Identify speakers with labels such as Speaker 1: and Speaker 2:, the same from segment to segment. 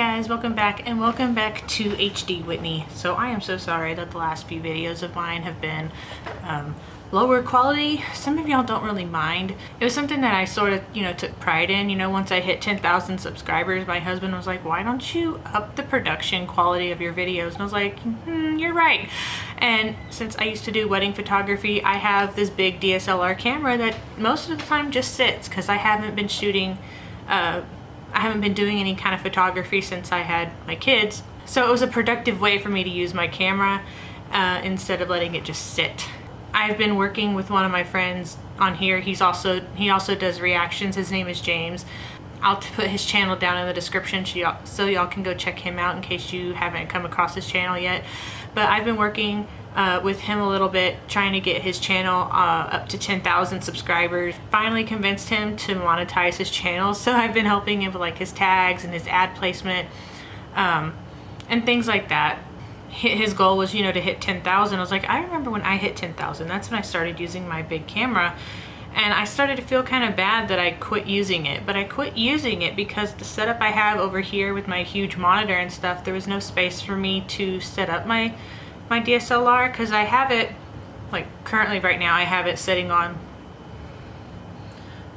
Speaker 1: guys, welcome back, and welcome back to HD Whitney. So I am so sorry that the last few videos of mine have been lower quality. Some of y'all don't really mind. It was something that I sort of, took pride in. Once I hit 10,000 subscribers, my husband was like, why don't you up the production quality of your videos? And I was like, you're right. And since I used to do wedding photography, I have this big DSLR camera that most of the time just sits because I haven't been shooting, I haven't been doing any kind of photography since I had my kids. So it was a productive way for me to use my camera instead of letting it just sit. I've been working with one of my friends on here. He also does reactions. His name is James. I'll put his channel down in the description so y'all can go check him out in case you haven't come across his channel yet. But I've been working with him a little bit, trying to get his channel up to 10,000 subscribers. Finally convinced him to monetize his channel, so I've been helping him with like his tags and his ad placement and things like that. His goal was, to hit 10,000. I was like, I remember when I hit 10,000, that's when I started using my big camera. And I started to feel kind of bad that I quit using it. But I quit using it because the setup I have over here with my huge monitor and stuff, there was no space for me to set up my DSLR, because I have it, like currently right now, I have it sitting on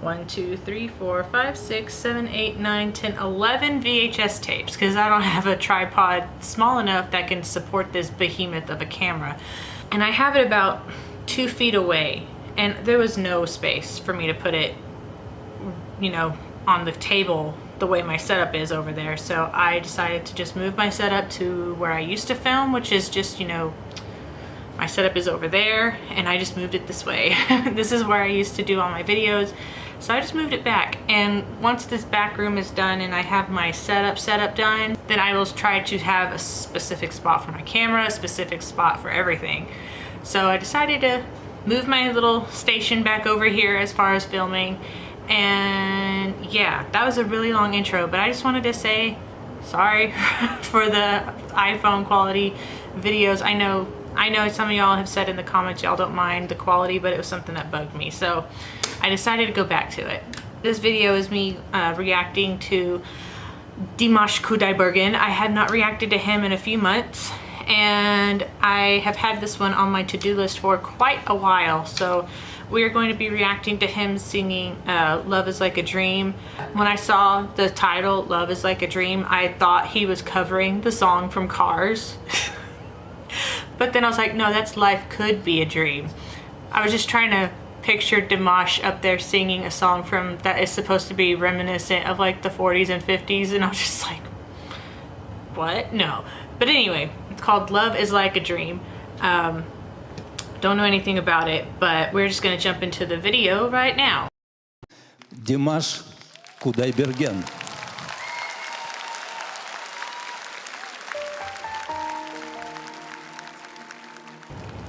Speaker 1: 1, 2, 3, 4, 5, 6, 7, 8, 9, 10, 11 VHS tapes, because I don't have a tripod small enough that can support this behemoth of a camera. And I have it about 2 feet away, and there was no space for me to put it, on the table the way my setup is over there. So I decided to just move my setup to where I used to film, which is just, my setup is over there, and I just moved it this way. This is where I used to do all my videos. So I just moved it back, and once this back room is done and I have my setup done, then I will try to have a specific spot for my camera, a specific spot for everything. So I decided to move my little station back over here as far as filming. And yeah, that was a really long intro, but I just wanted to say sorry for the iPhone quality videos. I know some of y'all have said in the comments y'all don't mind the quality, but it was something that bugged me, so I decided to go back to it. This video is me reacting to Dimash. I had not reacted to him in a few months, and I have had this one on my to-do list for quite a while. So we are going to be reacting to him singing Love Is Like a Dream. When I saw the title, Love Is Like a Dream, I thought he was covering the song from Cars. But then I was like, no, that's Life Could Be a Dream. I was just trying to picture Dimash up there singing a song that is supposed to be reminiscent of like the 40s and 50s, and I was just like, what? No. But anyway, it's called Love Is Like a Dream. Don't know anything about it, but we're just gonna jump into the video right now.
Speaker 2: Dimash Kudaibergen.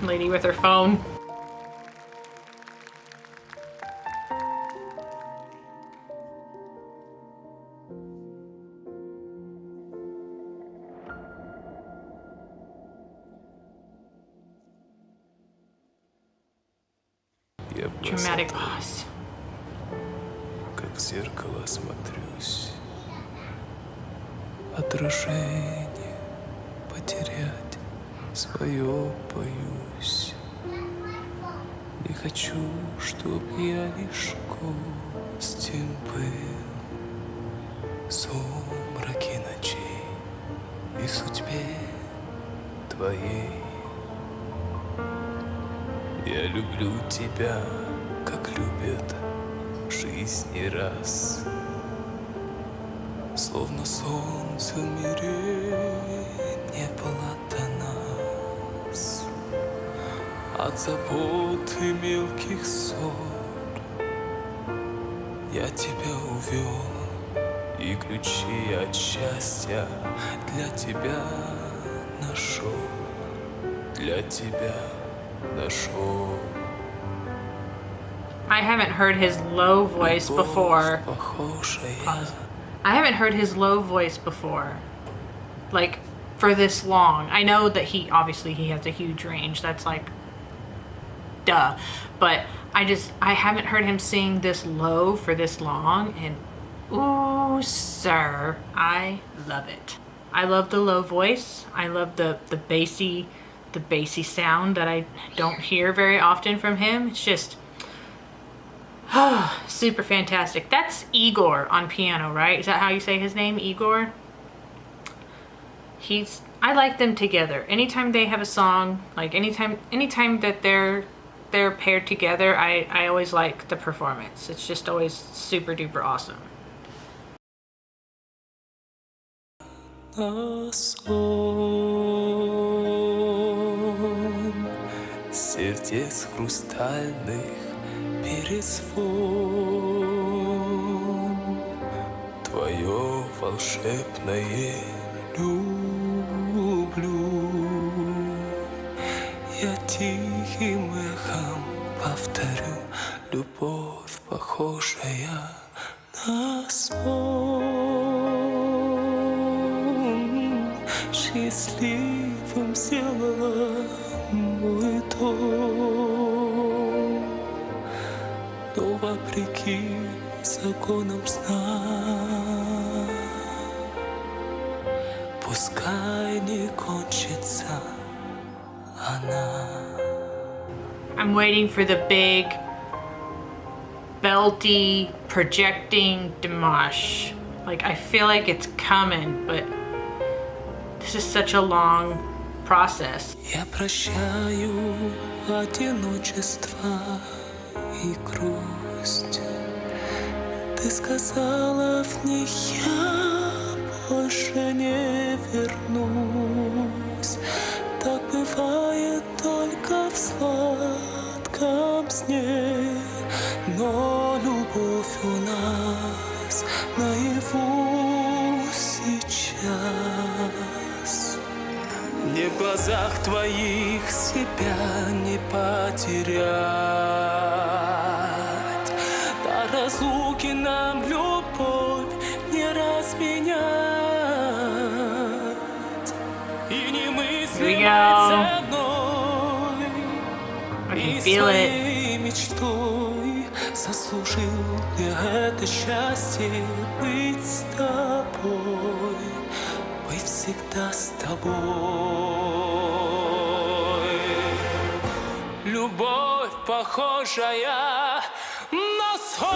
Speaker 1: Lady with her phone. Dramatic pause.
Speaker 3: Как в зеркало смотрюсь, отражение потерять свое боюсь. Не хочу, чтоб я лишь гостем был в сумраке ночей и в судьбе твоей. Я люблю тебя, как любят в жизни раз. Словно солнце в мире не было до нас. От забот и мелких ссор я тебя увел, и ключи от счастья для тебя нашел, для тебя нашел.
Speaker 1: I haven't heard his low voice before. Pause. I haven't heard his low voice before, like for this long. I know that he has a huge range. That's like, duh. But I haven't heard him sing this low for this long, and Ooh, sir, I love it. I love the low voice. I love the bassy sound that I don't hear very often from him. It's just super fantastic. That's Igor on piano, right? Is that how you say his name, Igor? I like them together. Anytime they have a song, like anytime that they're paired together, I always like the performance. It's just always super duper awesome.
Speaker 3: На сон сердец хрустальных перезвон, твое волшебное люблю. Я тихим эхом повторю, любовь похожая на сон, счастливым сделала мой дом, но вопреки законам сна, пускай не кончится она.
Speaker 1: I'm waiting for the big, belty, projecting Dimash. Like, I feel like it's coming, but this is such a long process.
Speaker 3: Я прощаю одиночество и грусть. Ты сказала в них, я больше не вернусь. Так бывает только в сладком сне, но любовь у нас наяву сейчас. Мне в глазах твоих себя не потерять, до разлуки нам любовь не разменять. И не мысли
Speaker 1: I can feel it.
Speaker 3: мечтой заслужил я это счастье быть с тобой, быть всегда с тобой. Любовь похожая на сон,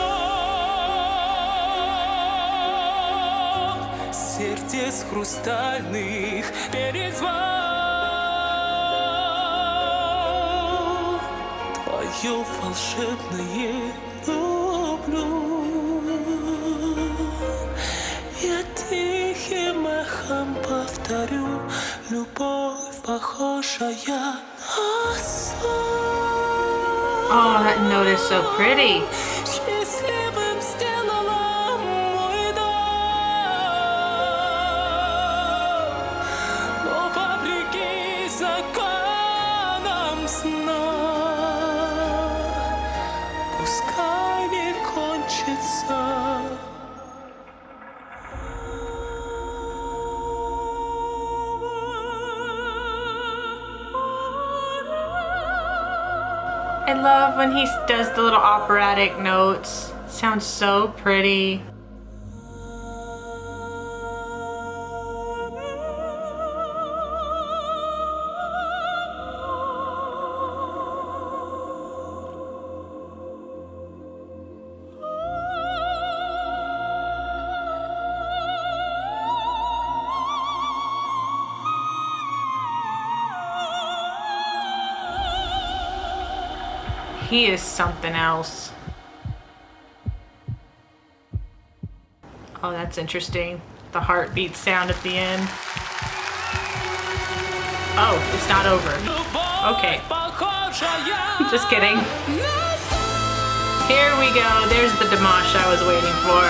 Speaker 3: сердец хрустальных перезвон, твое волшебное люблю. Я тихим эхом повторю, любовь похожая на сон.
Speaker 1: Oh, that note is so pretty.
Speaker 3: Счастливым сделала мой дом, но вопреки законам сна, пускай не кончится.
Speaker 1: I love when he does the little operatic notes. It sounds so pretty. He is something else. Oh, that's interesting. The heartbeat sound at the end. Oh, it's not over. Okay. Just kidding. Here we go. There's the Dimash I was waiting for.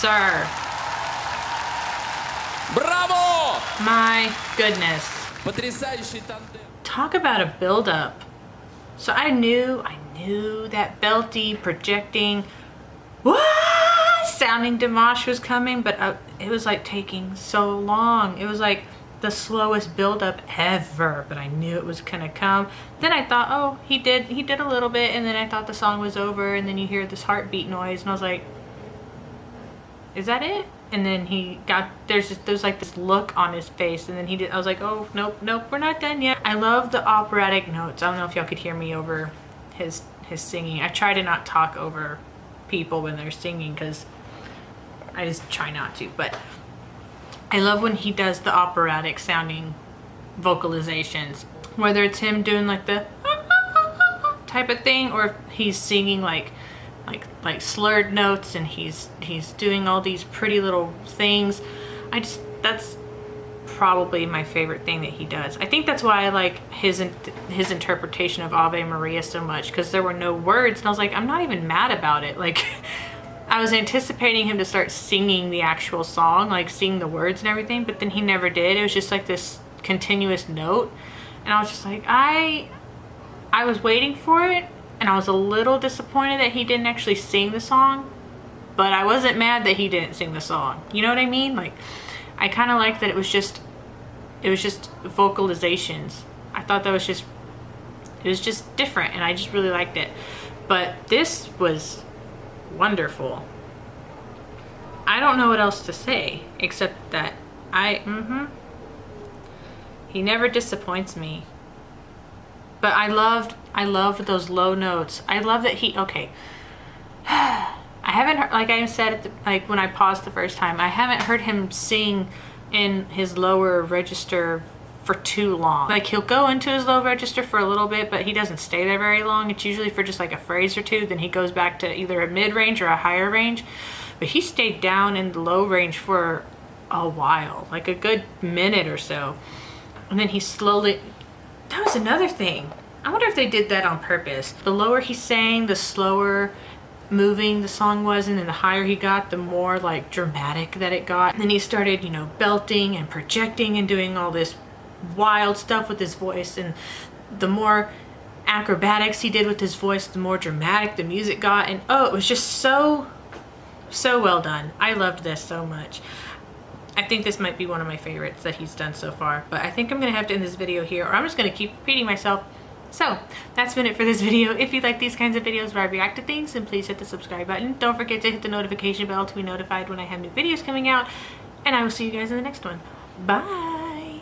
Speaker 1: sir.
Speaker 4: Браво!
Speaker 1: My goodness.
Speaker 4: Потрясающий тандем.
Speaker 1: Talk about a build-up. So I knew that belty, projecting, sounding Dimash was coming, but it was like taking so long. It was like the slowest build-up ever, but I knew it was gonna come. Then I thought, oh, he did a little bit, and then I thought the song was over, and then you hear this heartbeat noise, and I was like, is that it? And then he got, there's like this look on his face, and then I was like, oh, nope, we're not done yet. I love the operatic notes. I don't know if y'all could hear me over his singing. I try to not talk over people when they're singing, because I just try not to, but I love when he does the operatic sounding vocalizations, whether it's him doing like the type of thing, or if he's singing like slurred notes, and he's doing all these pretty little things. That's probably my favorite thing that he does. I think that's why I like his interpretation of Ave Maria so much, because there were no words, and I was like, I'm not even mad about it. Like, I was anticipating him to start singing the actual song, like sing the words and everything, but then he never did. It was just like this continuous note, and I was just like, I was waiting for it, and I was a little disappointed that he didn't actually sing the song, but I wasn't mad that he didn't sing the song. You know what I mean? Like, I kind of liked that it was just vocalizations. I thought that was just, it was just different, and I just really liked it. But this was wonderful. I don't know what else to say except that he never disappoints me. But I loved those low notes. I love that I haven't heard, like I said like when I paused the first time, I haven't heard him sing in his lower register for too long. Like, he'll go into his low register for a little bit, but he doesn't stay there very long. It's usually for just like a phrase or two, then he goes back to either a mid-range or a higher range. But he stayed down in the low range for a while, like a good minute or so. And then he slowly, that was another thing. I wonder if they did that on purpose. The lower he sang, the slower moving the song was, and then the higher he got, the more like dramatic that it got. And then he started, belting and projecting and doing all this wild stuff with his voice, and the more acrobatics he did with his voice, the more dramatic the music got. And oh, it was just so well done. I loved this so much. I think this might be one of my favorites that he's done so far, but I think I'm gonna have to end this video here, or I'm just gonna keep repeating myself. So that's been it for this video. If you like these kinds of videos where I react to things, then please hit the subscribe button. Don't forget to hit the notification bell to be notified when I have new videos coming out, and I will see you guys in the next one. Bye.